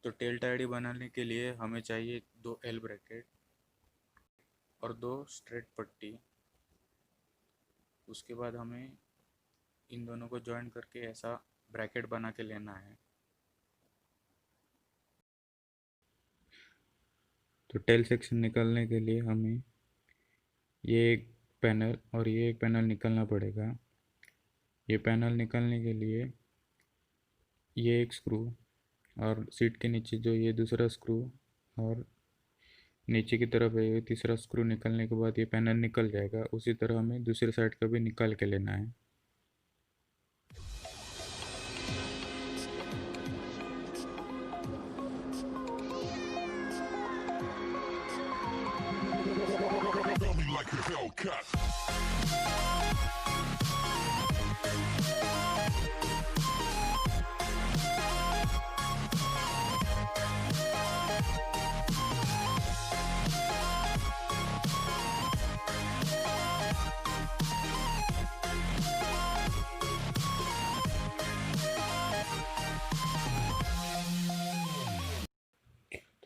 तो tell tidy बनाने के लिए हमें चाहिए 2 एल ब्रैकेट और 2 स्ट्रेट पट्टी। उसके बाद हमें इन दोनों को जॉइन करके ऐसा ब्रैकेट बना के लेना है। तो टेल सेक्शन निकालने के लिए हमें ये एक पैनल और ये एक पैनल निकालना पड़ेगा। ये पैनल निकालने के लिए ये एक स्क्रू और सीट के नीचे जो ये दूसरा स्क्रू और नीचे की तरफ है ये तीसरा स्क्रू निकालने के बाद ये पैनल निकल जाएगा। उसी तरह हमें दूसरी साइड का भी निकाल के लेना है।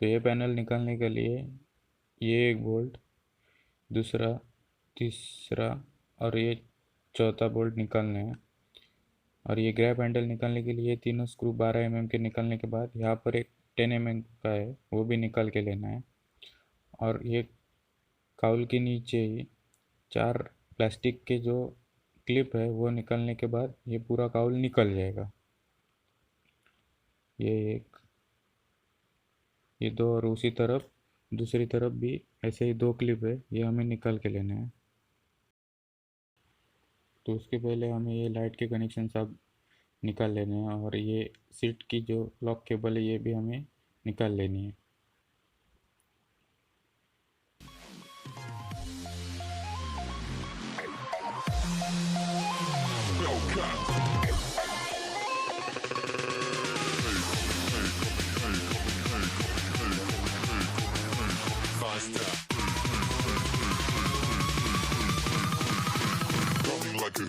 तो ये पैनल निकालने के लिए ये एक बोल्ट, दूसरा, तीसरा और ये चौथा बोल्ट निकालना है। और ये ग्रैब हैंडल निकालने के लिए तीनों स्क्रू 12 mm के निकालने के बाद यहाँ पर एक 10 mm का है वो भी निकाल के लेना है। और ये काउल के नीचे ही 4 प्लास्टिक के जो क्लिप है वो निकालने के बाद ये पूरा काउल निकल जाएगा। ये एक, ये 2 और उसी तरफ दूसरी तरफ भी ऐसे ही 2 क्लिप है, ये हमें निकाल के लेना है। तो उसके पहले हमें ये लाइट के कनेक्शन सब निकाल लेने हैं और ये सीट की जो लॉक केबल है ये भी हमें निकाल लेनी है। Like a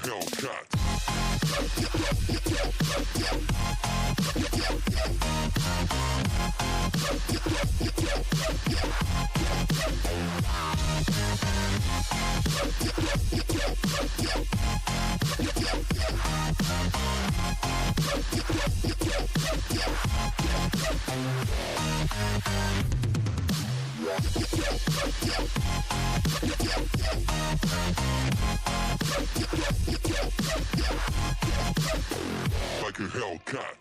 Hellcat.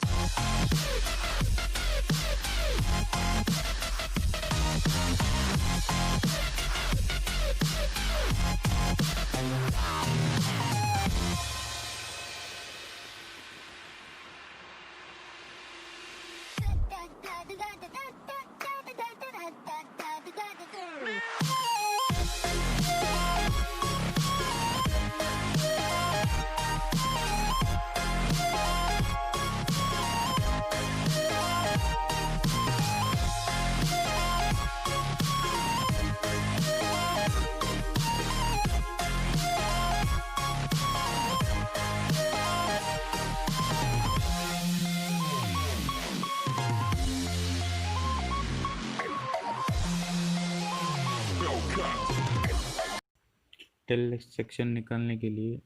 Tail section निकालने के लिए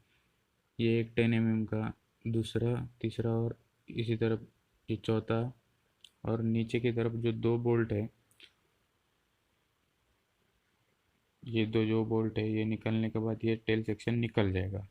ये एक 10 mm का, दूसरा, तीसरा और इसी तरफ ये चौथा और नीचे की तरफ जो 2 बोल्ट है, ये 2 जो बोल्ट है ये निकालने के बाद ये टेल सेक्शन निकल जाएगा।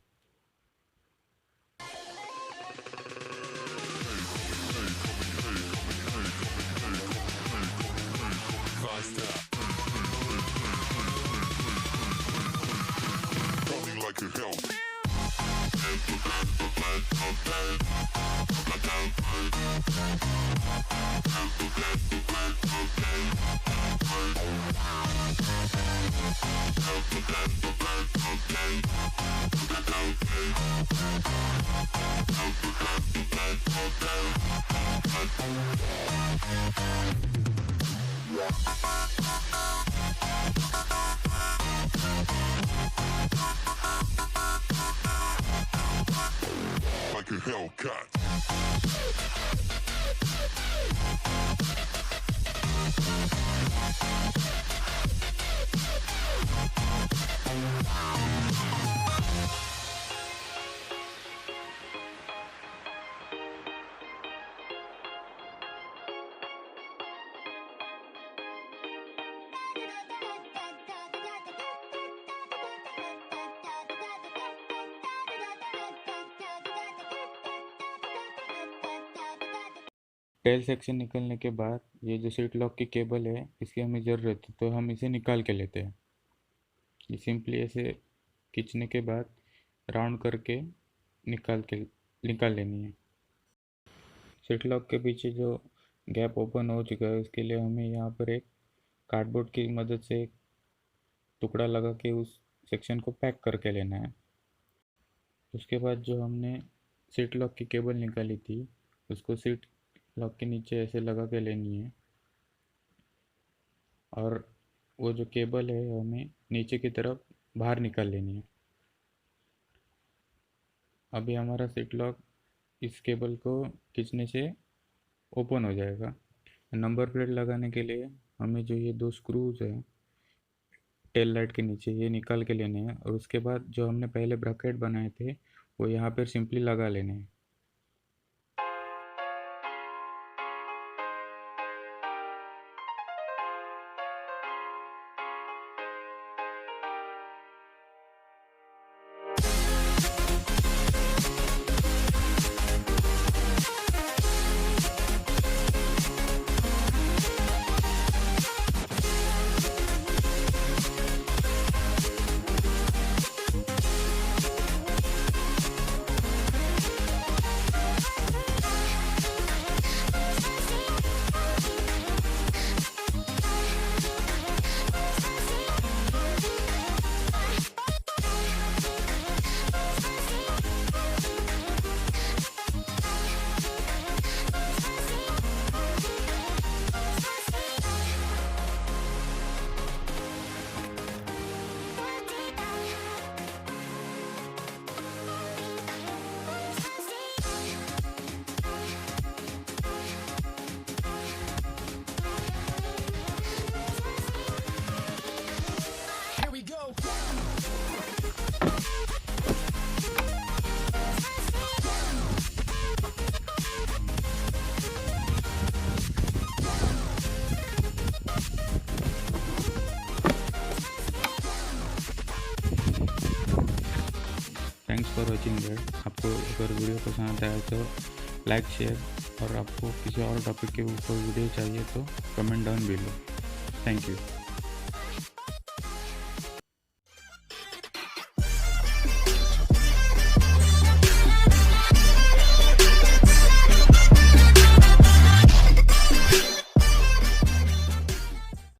Like a Hellcat. Tail section निकलने के बाद ये जो सीट लॉक की केबल है इसकी हमें ज़रूरत है, तो हम इसे निकाल के लेते हैं। ये सिंपली ऐसे खींचने के बाद राउंड करके निकाल लेनी है। सीट लॉक के पीछे जो गैप ओपन हो चुका है उसके लिए हमें यहाँ पर एक कार्डबोर्ड की मदद से एक टुकड़ा लगा के उस सेक्शन को पैक करके लेना है। उसके बाद जो हमने सीट लॉक की केबल निकाली थी उसको सीट लॉक के नीचे ऐसे लगा के लेनी है, और वो जो केबल है हमें नीचे की तरफ बाहर निकाल लेनी है। अभी हमारा सीट लॉक इस केबल को खींचने से ओपन हो जाएगा। नंबर प्लेट लगाने के लिए हमें जो ये दो स्क्रूज हैं टेल लाइट के नीचे ये निकाल के लेने हैं, और उसके बाद जो हमने पहले ब्रैकेट बनाए थे वो यहाँ पर सिंपली लगा लेने हैं। Thanks for watching that. आपको अगर वीडियो पसंद आया तो लाइक शेयर, और आपको किसी और टॉपिक के ऊपर वीडियो चाहिए तो comment down below. Thank you.